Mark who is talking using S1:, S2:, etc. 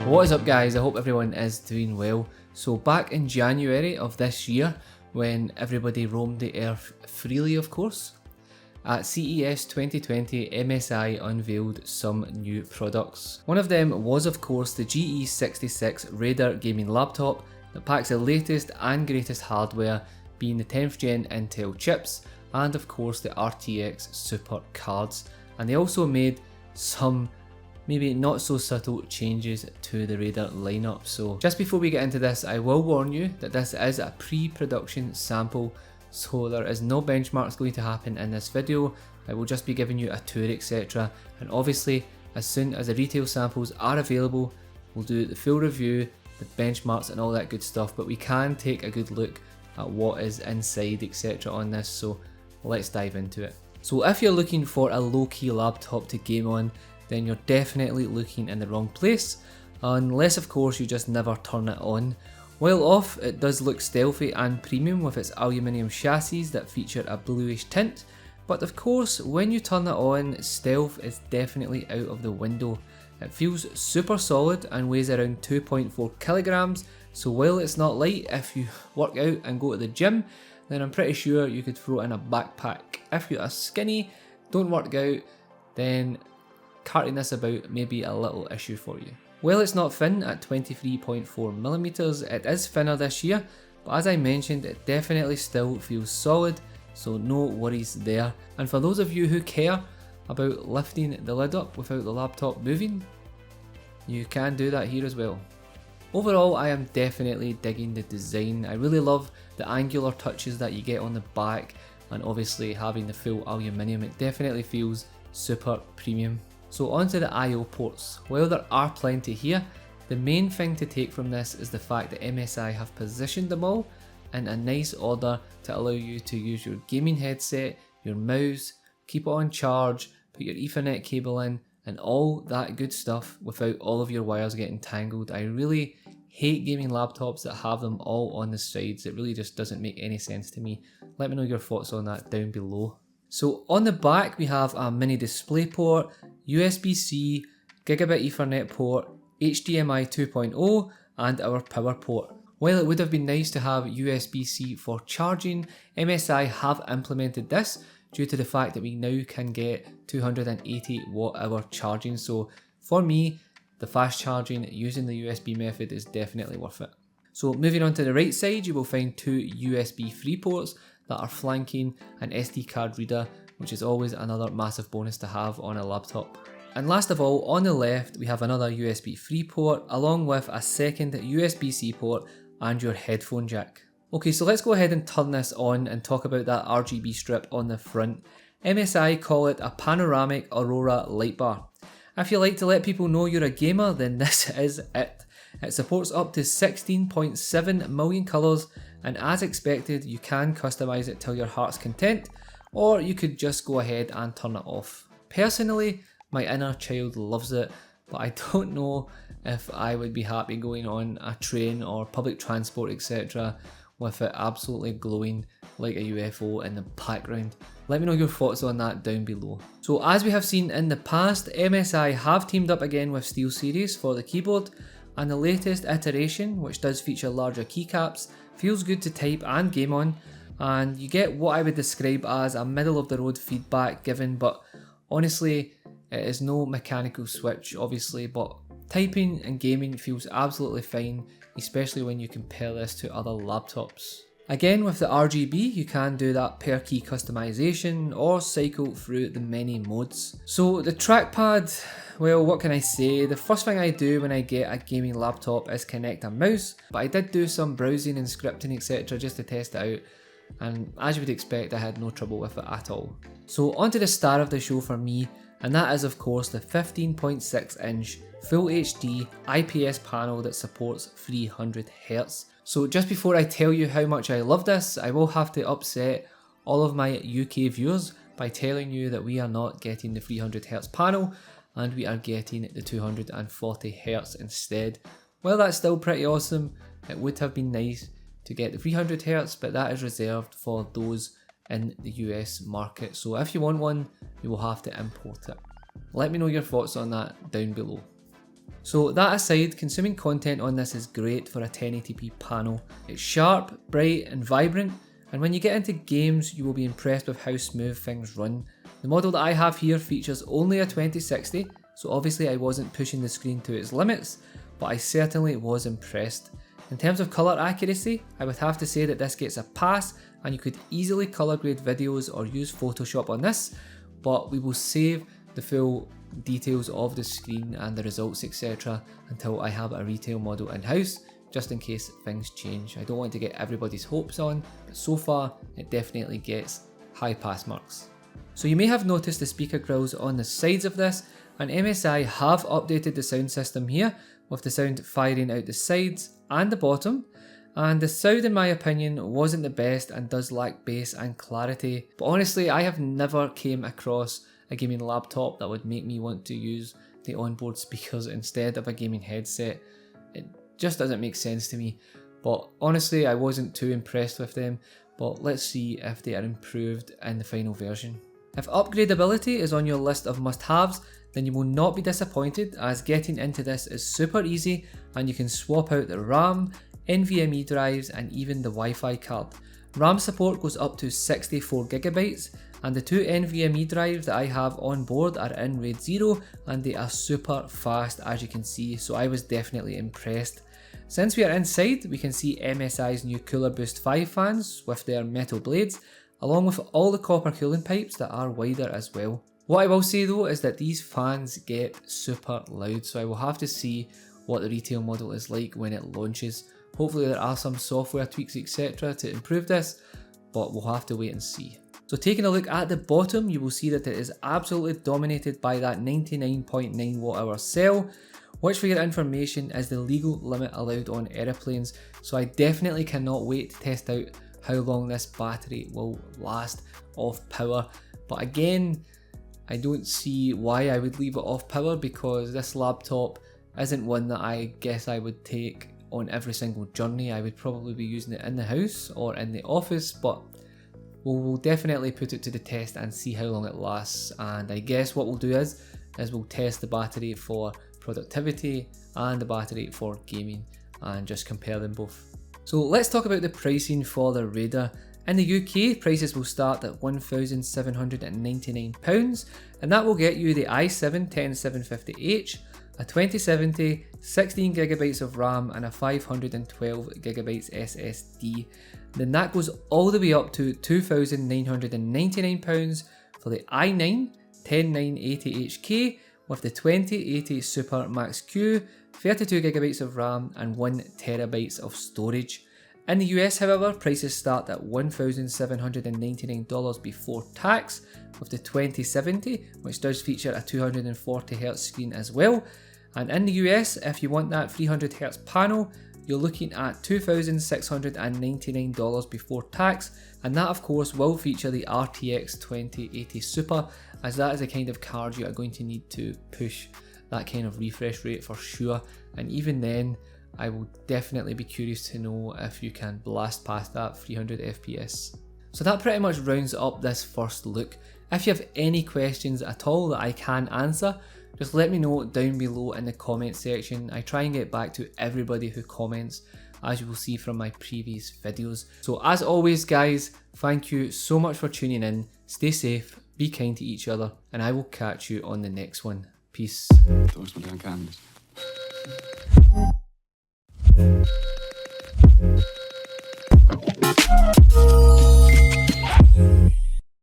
S1: What is up guys, I hope everyone is doing well. So back in January of this year, when everybody roamed the earth freely of course, at CES 2020 MSI unveiled some new products. One of them was of course the GE66 Raider gaming laptop that packs the latest and greatest hardware, being the 10th gen Intel chips and of course the RTX Super cards. And they also made some maybe not so subtle changes to the Raider lineup. So just before we get into this, I will warn you that this is a pre-production sample, so there is no benchmarks going to happen in this video. I will just be giving you a tour etc, and obviously as soon as the retail samples are available we'll do the full review with benchmarks and all that good stuff, but we can take a good look at what is inside etc on this, so let's dive into it. So if you're looking for a low-key laptop to game on, then you're definitely looking in the wrong place, unless of course you just never turn it on. While off, it does look stealthy and premium with its aluminium chassis that feature a bluish tint, but of course when you turn it on, stealth is definitely out of the window. It feels super solid and weighs around 2.4 kilograms, so while it's not light, if you work out and go to the gym, then I'm pretty sure you could throw it in a backpack. If you are skinny, don't work out, then carrying this about may be a little issue for you. While it's not thin at 23.4mm, it is thinner this year, but as I mentioned, it definitely still feels solid, so no worries there. And for those of you who care about lifting the lid up without the laptop moving, you can do that here as well. Overall, I am definitely digging the design. I really love the angular touches that you get on the back, and obviously having the full aluminium, it definitely feels super premium. So onto the I/O ports. While there are plenty here, the main thing to take from this is the fact that MSI have positioned them all in a nice order to allow you to use your gaming headset, your mouse, keep it on charge, put your Ethernet cable in, and all that good stuff without all of your wires getting tangled. I really hate gaming laptops that have them all on the sides. It really just doesn't make any sense to me. Let me know your thoughts on that down below. So on the back we have a mini display port, USB-C, Gigabit Ethernet port, HDMI 2.0 and our power port. While it would have been nice to have USB-C for charging, MSI have implemented this due to the fact that we now can get 280 watt-hour charging. So for me, the fast charging using the USB method is definitely worth it. So moving on to the right side, you will find two USB 3 ports that are flanking an SD card reader, which is always another massive bonus to have on a laptop. And last of all, on the left we have another USB 3 port along with a second USB-C port and your headphone jack. Okay, so let's go ahead and turn this on and talk about that RGB strip on the front. MSI call it a panoramic Aurora light bar. If you like to let people know you're a gamer, then this is it. It supports up to 16.7 million colours, and as expected you can customise it till your heart's content, or you could just go ahead and turn it off. Personally, my inner child loves it, but I don't know if I would be happy going on a train or public transport etc with it absolutely glowing like a UFO in the background. Let me know your thoughts on that down below. So as we have seen in the past, MSI have teamed up again with SteelSeries for the keyboard, and the latest iteration, which does feature larger keycaps, feels good to type and game on, and you get what I would describe as a middle of the road feedback given, but honestly it is no mechanical switch obviously, but typing and gaming feels absolutely fine, especially when you compare this to other laptops. Again, with the RGB, you can do that per key customization or cycle through the many modes. So the trackpad, well, what can I say? The first thing I do when I get a gaming laptop is connect a mouse, but I did do some browsing and scripting etc just to test it out, and as you would expect I had no trouble with it at all. So onto the star of the show for me, and that is of course the 15.6 inch Full HD IPS panel that supports 300Hz. So just before I tell you how much I love this, I will have to upset all of my UK viewers by telling you that we are not getting the 300Hz panel and we are getting the 240Hz instead. While that's still pretty awesome, it would have been nice to get the 300Hz, but that is reserved for those in the US market. So if you want one, you will have to import it. Let me know your thoughts on that down below. So that aside, consuming content on this is great for a 1080p panel. It's sharp, bright and vibrant, and when you get into games you will be impressed with how smooth things run. The model that I have here features only a 2060, so obviously I wasn't pushing the screen to its limits, but I certainly was impressed. In terms of colour accuracy, I would have to say that this gets a pass, and you could easily colour grade videos or use Photoshop on this, but we will save the full details of the screen and the results etc. until I have a retail model in-house, just in case things change. I don't want to get everybody's hopes on, but so far it definitely gets high pass marks. So you may have noticed the speaker grills on the sides of this, and MSI have updated the sound system here with the sound firing out the sides and the bottom, and the sound in my opinion wasn't the best and does lack bass and clarity, but honestly I have never came across a gaming laptop that would make me want to use the onboard speakers instead of a gaming headset. It just doesn't make sense to me, but honestly I wasn't too impressed with them, but let's see if they are improved in the final version. If upgradability is on your list of must-haves, then you will not be disappointed, as getting into this is super easy and you can swap out the RAM, NVMe drives and even the Wi-Fi card. RAM support goes up to 64GB, and the two NVMe drives that I have on board are in RAID 0 and they are super fast as you can see, so I was definitely impressed. Since we are inside, we can see MSI's new Cooler Boost 5 fans with their metal blades, along with all the copper cooling pipes that are wider as well. What I will say though is that these fans get super loud, so I will have to see what the retail model is like when it launches. Hopefully there are some software tweaks etc. to improve this, but we'll have to wait and see. So taking a look at the bottom, you will see that it is absolutely dominated by that 99.9 Wh cell, which for your information is the legal limit allowed on aeroplanes, so I definitely cannot wait to test out how long this battery will last off power. But again, I don't see why I would leave it off power, because this laptop isn't one that I guess I would take on every single journey. I would probably be using it in the house or in the office, but we'll definitely put it to the test and see how long it lasts. And I guess what we'll do is we'll test the battery for productivity and the battery for gaming and just compare them both. So let's talk about the pricing for the Raider. In the UK, prices will start at £1,799, and that will get you the i7-10750H, a 2070, 16GB of RAM and a 512GB SSD. Then that goes all the way up to £2,999 for the i9-10980HK with the 2080 Super Max Q, 32GB of RAM and 1TB of storage. In the US, however, prices start at $1,799 before tax with the 2070, which does feature a 240Hz screen as well. And in the US, if you want that 300Hz panel, you're looking at $2,699 before tax, and that of course will feature the RTX 2080 Super, as that is the kind of card you are going to need to push that kind of refresh rate for sure. And even then, I will definitely be curious to know if you can blast past that 300 FPS. So that pretty much rounds up this first look. If you have any questions at all that I can answer, just let me know down below in the comment section. I try and get back to everybody who comments, as you will see from my previous videos. So as always guys, thank you so much for tuning in. Stay safe, be kind to each other, and I will catch you on the next one. Peace.